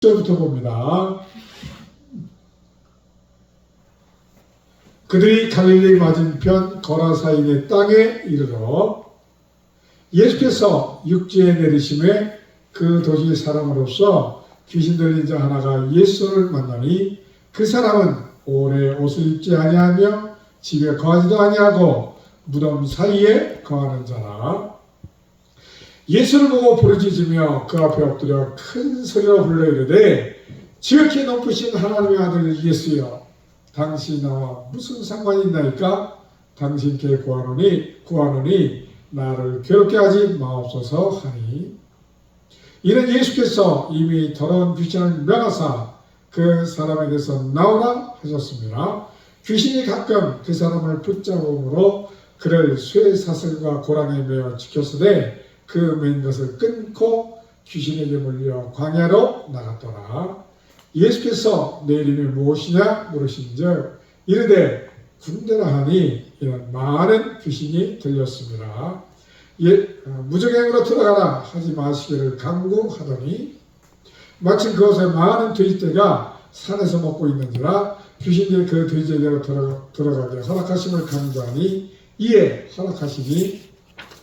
부터 봅니다. 그들이 갈릴리 맞은편 거라사인의 땅에 이르러 예수께서 육지에 내리심에 그 도시 사람으로서 귀신 들린 자 하나가 예수를 만나니 그 사람은 오래 옷을 입지 아니하며 집에 거하지도 아니하고 무덤 사이에 거하는 자라. 예수를 보고 부르짖으며 그 앞에 엎드려 큰 소리로 불러 이르되 지극히 높으신 하나님의 아들 예수여, 당신이 나와 무슨 상관이 있나이까? 당신께 구하노니 나를 괴롭게 하지 마옵소서 하니, 이는 예수께서 이미 더러운 귀신을 명하사 그 사람에게서 나오라 하셨습니다. 귀신이 가끔 그 사람을 붙잡음으로 그를 쇠사슬과 고랑에 매어 지켰으되 그 맨 것을 끊고 귀신에게 물려 광야로 나갔더라. 예수께서 내 이름이 무엇이냐 물으신즉 이르되 군대라 하니 이런 많은 귀신이 들렸습니다. 무적행으로 들어가라 하지 마시기를 간구하더니 마침 그곳에 많은 돼지떼가 산에서 먹고 있는지라 귀신들이 그 돼지에게로 들어가게 허락하심을 간구하니 이에 허락하시니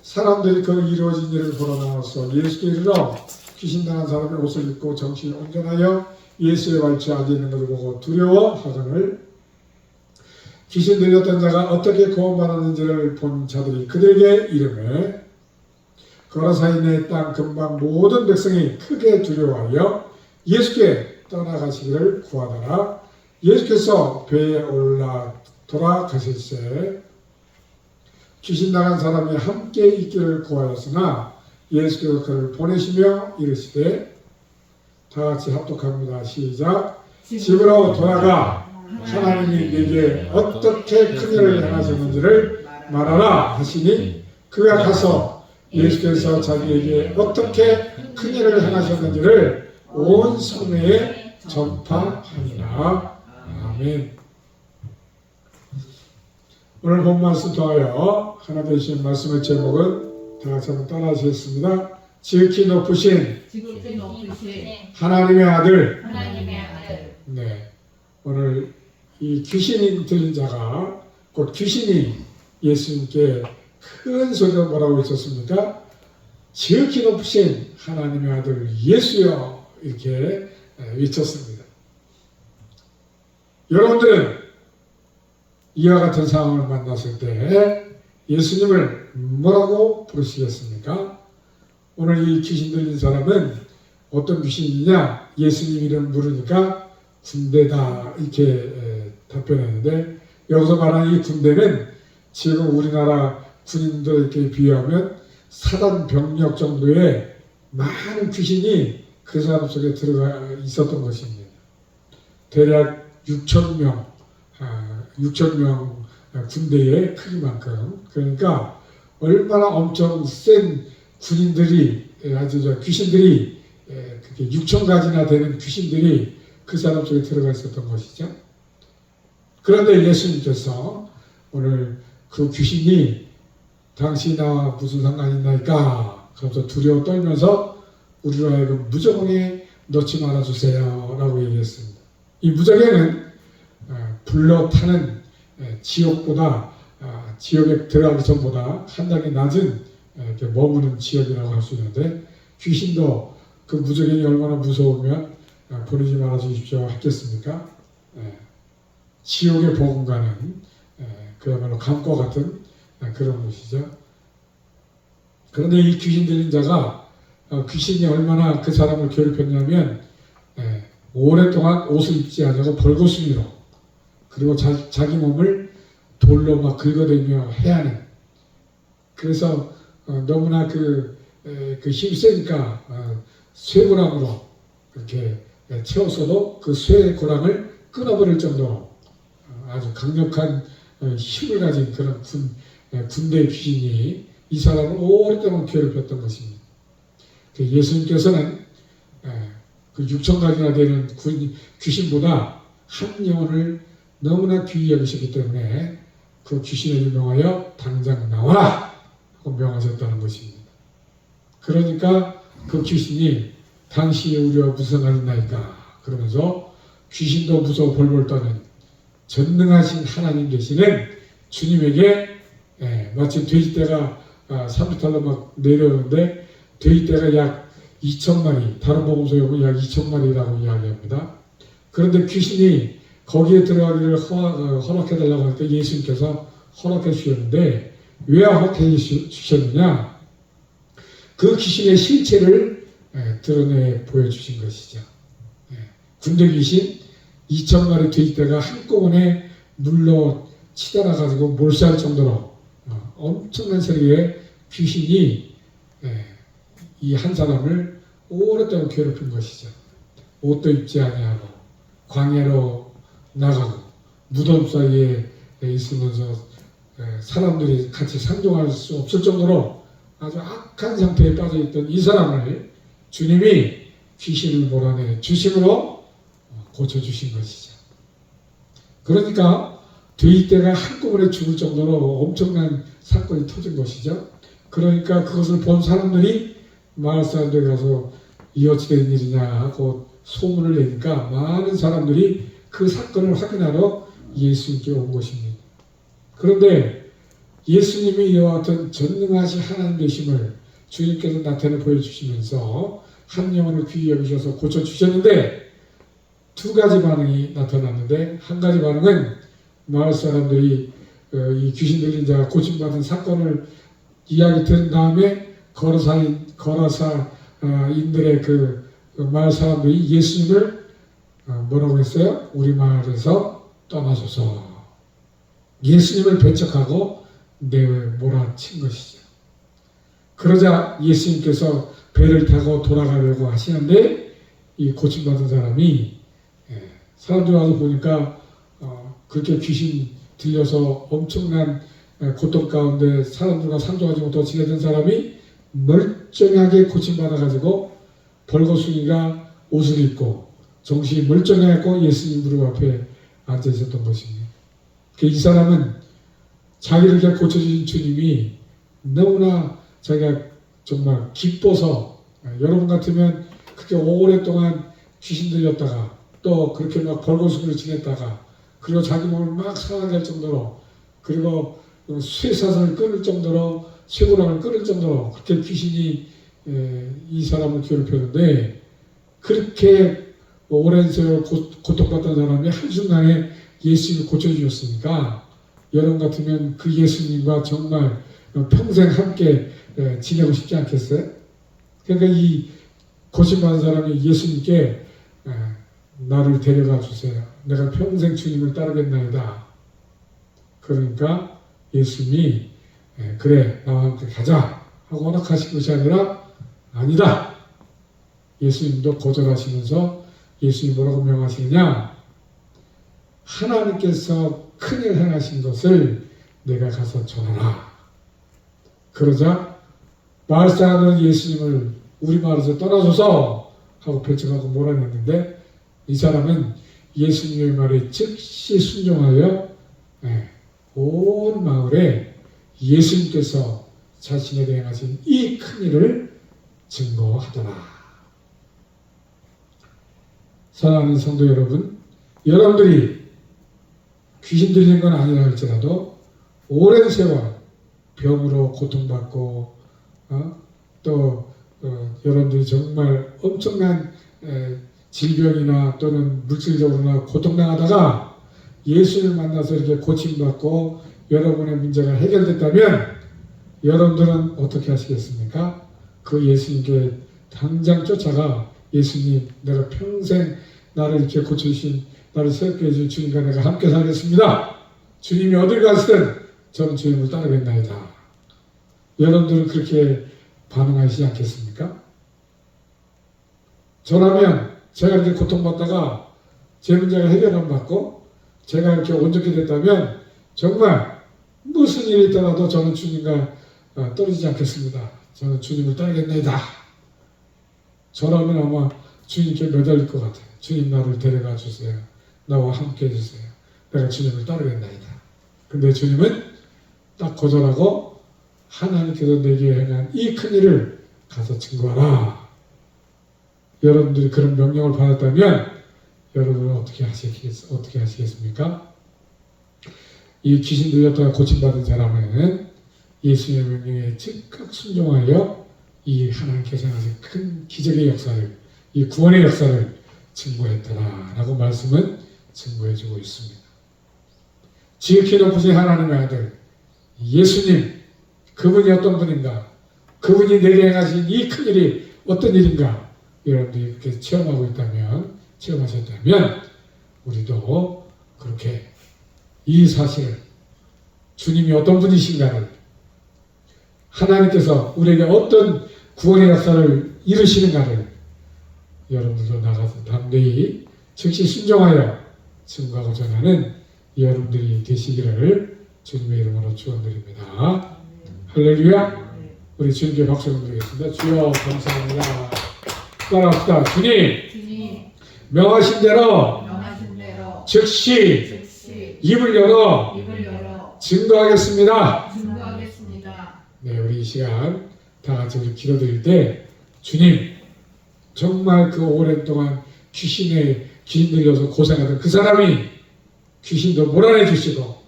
사람들이 그 이루어진 일을 보러 나와서 예수께 이르러 귀신 당한 사람의 옷을 입고 정신이 온전하여 예수의 발치에 앉아 있는 것을 보고 두려워하거늘 귀신 들렸던 자가 어떻게 구원받았는지를 본 자들이 그들에게 이르매 거라사인의 땅 근방 모든 백성이 크게 두려워하여 예수께 떠나가시기를 구하더라. 예수께서 배에 올라 돌아가실새 귀신 나간 사람이 함께 있기를 구하였으나 예수께서 그를 보내시며 이르시되 다 같이 합독합니다. 시작. 집으로 돌아가 하나님이 네게 어떻게 큰 일을 행하셨는지를 말하라 하시니 그가 가서 예수께서 자기에게 어떻게 큰 일을 행하셨는지를 온 성내에 전파하니라. 아멘. 오늘 본 말씀 통하여 하나 되신 말씀의 제목은 다 같이 한번 따라하시겠습니다. 지극히 높으신 하나님의 아들. 네, 오늘 이 귀신이 들린 자가 곧 귀신이 예수님께 큰 소리로 뭐라고 했었습니까? 지극히 높으신 하나님의 아들 예수여, 이렇게 외쳤습니다. 여러분들은 이와 같은 상황을 만났을 때 예수님을 뭐라고 부르시겠습니까? 오늘 이 귀신 들린 사람은 어떤 귀신이냐? 예수님 이름 물으니까 군대다, 이렇게 답변했는데, 여기서 말하는 이 군대는 지금 우리나라 군인들에게 비유하면 사단 병력 정도의 많은 귀신이 그 사람 속에 들어가 있었던 것입니다. 대략 6,000명 군대의 크기만큼. 그러니까 얼마나 엄청 센 군인들이, 귀신들이, 그게 6,000가지나 되는 귀신들이 그 사람 속에 들어가 있었던 것이죠. 그런데 예수님께서 오늘 그 귀신이 당신이 나와 무슨 상관이 있나이까? 그래서 두려워 떨면서 우리로 하여금 무적행에 넣지 말아주세요 라고 얘기했습니다. 이 무적행은 불러 타는 지옥보다, 지옥에 들어가기 전보다 한 단계 낮은 이렇게 머무는 지역이라고 할 수 있는데, 귀신도 그 무적행이 얼마나 무서우면 보내지 말아 주십시오 했겠습니까? 지옥에 버금가는 그야말로 감과 같은 그런 곳이죠. 그런데 이 귀신 들린 자가 귀신이 얼마나 그 사람을 괴롭혔냐면 오랫동안 옷을 입지 않고 벌거숭이로, 그리고 자기 몸을 돌로 막 긁어대며 해하는, 그래서 너무나 그 힘이 세니까 쇠고랑으로 이렇게 채웠어도 그 쇠고랑을 끊어버릴 정도로 아주 강력한 힘을 가진 그런 군대 귀신이 이 사람을 오랫동안 괴롭혔던 것입니다. 예수님께서는 그 6,000가지나 되는 귀신보다 한 영혼을 너무나 귀히 여기셨기 때문에 그 귀신을 명하여 당장 나와라 하고 명하셨다는 것입니다. 그러니까 그 귀신이 당신이 우리와 무슨 하였나이까 그러면서 귀신도 무서워 벌벌 떠는 전능하신 하나님 계시는 주님에게 마침 돼지떼가 3m로 막 내려오는데 돼지떼가 약 2,000마리, 다른 복음서에 보면 약 2,000마리라고 이야기합니다. 그런데 귀신이 거기에 들어가기를 허락해달라고 하니까 예수님께서 허락해 주셨는데 왜 허락해 주셨느냐? 그 귀신의 실체를 드러내 보여주신 것이죠. 군대 귀신 2,000마리 돼지떼가 한꺼번에 물로 치달아가지고 몰수할 정도로 엄청난 세력의 귀신이 이 한 사람을 오랫동안 괴롭힌 것이죠. 옷도 입지 아니하고 광야로 나가고 무덤 사이에 있으면서 사람들이 같이 상종할 수 없을 정도로 아주 악한 상태에 빠져있던 이 사람을 주님이 귀신을 몰아내 주심으로 고쳐주신 것이죠. 그러니까 돼지떼가 한꺼번에 죽을 정도로 엄청난 사건이 터진 것이죠. 그러니까 그것을 본 사람들이 마을 사람들이 가서 이 어찌 된 일이냐 하고 소문을 내니까 많은 사람들이 그 사건을 확인하러 예수님께 온 것입니다. 그런데 예수님이 이와 같은 전능하신 하나님 되심을 주님께서 나타내 보여주시면서 한 영혼을 귀히 여기셔서 고쳐주셨는데 두 가지 반응이 나타났는데 한 가지 반응은 마을 사람들이 이 귀신 들린 자가 고침받은 사건을 이야기 들은 다음에 거라사인들의 그 마을 사람들이 예수님을 뭐라고 했어요? 우리 마을에서 떠나소서. 예수님을 배척하고 내몰아친 것이죠. 그러자 예수님께서 배를 타고 돌아가려고 하시는데 이 고침받은 사람이 사람들이 와서 보니까 그렇게 귀신 들려서 엄청난 고통 가운데 사람들과 상종하지 못하고 지내던 사람이 멀쩡하게 고침받아가지고 벌거숭이가 옷을 입고 정신이 멀쩡하고 예수님 무릎 앞에 앉아 있었던 것입니다. 이 사람은 자기를 이렇게 고쳐주신 주님이 너무나 자기가 정말 기뻐서 여러분 같으면 그렇게 오랫동안 귀신 들렸다가 또 그렇게 막 벌거숭이로 지냈다가 그리고 자기 몸을 막 상하게 할 정도로 그리고 쇠사슬을 끊을 정도로 쇠고랑을 끊을 정도로 그렇게 귀신이 이 사람을 괴롭혔는데 그렇게 오랜 세월 고통받던 사람이 한순간에 예수님을 고쳐주셨으니까 여러분 같으면 그 예수님과 정말 평생 함께 지내고 싶지 않겠어요? 그러니까 이 고침받은 사람이 예수님께 나를 데려가 주세요. 내가 평생 주님을 따르겠나이다. 그러니까 예수님이 그래 나와 함께 가자 하고 허락하신 것이 아니라 아니다. 예수님도 거절하시면서 예수님이 뭐라고 명하시느냐? 하나님께서 큰일 행하신 것을 내가 가서 전하라. 그러자 마을 사람은 예수님을 우리 마을에서 떠나소서 하고 배척하고 몰아냈는데 이 사람은 예수님의 말에 즉시 순종하여 온 마을에 예수님께서 자신에게 행하신 이 큰일을 증거하더라. 사랑하는 성도 여러분, 여러분들이 귀신 들린 건 아니라 할지라도 오랜 세월 병으로 고통받고 여러분들이 정말 엄청난 질병이나 또는 물질적으로나 고통당하다가 예수를 만나서 이렇게 고침받고 여러분의 문제가 해결됐다면 여러분들은 어떻게 하시겠습니까? 그 예수님께 당장 쫓아가 예수님 내가 평생 나를 이렇게 고쳐주신 나를 새롭게 해준 주님과 내가 함께 살겠습니다. 주님이 어딜 가시든 저는 주님을 따르겠나이다. 여러분들은 그렇게 반응하시지 않겠습니까? 저라면 제가 이렇게 고통받다가 제 문제가 해결 안 받고 제가 이렇게 온전히 됐다면 정말 무슨 일이 있더라도 저는 주님과 떨어지지 않겠습니다. 저는 주님을 따르겠나이다. 저라면 아마 주님께 매달릴 것 같아요. 주님 나를 데려가 주세요. 나와 함께 해주세요. 내가 주님을 따르겠나이다. 근데 주님은 딱 거절하고 하나님께서 내게 행한 이 큰일을 가서 증거하라. 여러분들이 그런 명령을 받았다면 여러분은 어떻게 하시겠습니까? 이 귀신 들렸다가 고침받은 사람은 예수님의 명령에 즉각 순종하여 이 하나님께서 하신 큰 기적의 역사를, 이 구원의 역사를 증거했더라라고 말씀은 증거해주고 있습니다. 지극히 높으신 하나님의 아들 예수님, 그분이 어떤 분인가? 그분이 내게 행하신 이 큰 일이 어떤 일인가? 여러분들이 이렇게 체험하셨다면 우리도 그렇게 이 사실을, 주님이 어떤 분이신가를, 하나님께서 우리에게 어떤 구원의 역사를 이루시는가를 여러분들도 나가서 담대히 즉시 순종하여 증거하고 전하는 여러분들이 되시기를 주님의 이름으로 축원드립니다. 할렐루야. 우리 주님께 박수를 드리겠습니다. 주여 감사합니다. 따라합시다. 주님 명하신 대로 즉시 입을 열어 증거하겠습니다. 네, 우리 이 시간 다 같이 우리 기도드릴 때 주님, 정말 그 오랜 동안 귀신 들려서 고생하던 그 사람이 귀신도 몰아내 주시고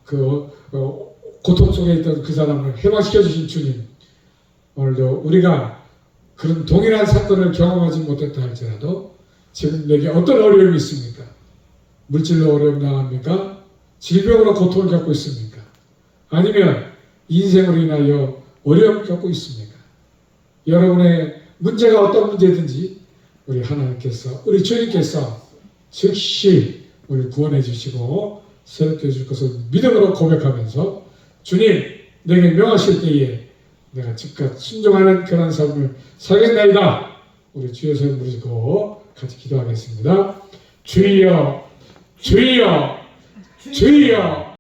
그 고통 속에 있던 그 사람을 해방시켜 주신 주님, 오늘도 우리가 그런 동일한 사건을 경험하지 못했다 할지라도 지금 내게 어떤 어려움이 있습니까? 물질로 어려움 당합니까? 질병으로 고통을 겪고 있습니까? 아니면 인생으로 인하여 어려움을 겪고 있습니까? 여러분의 문제가 어떤 문제든지 우리 하나님께서, 우리 주님께서 즉시 우리를 구원해 주시고 새롭게 해줄 것을 믿음으로 고백하면서 주님, 내게 명하실 때에 내가 즉각 순종하는 그런 삶을 살겠나이다. 우리 주여 소리 부르고 같이 기도하겠습니다. 주여, 주여, 주여.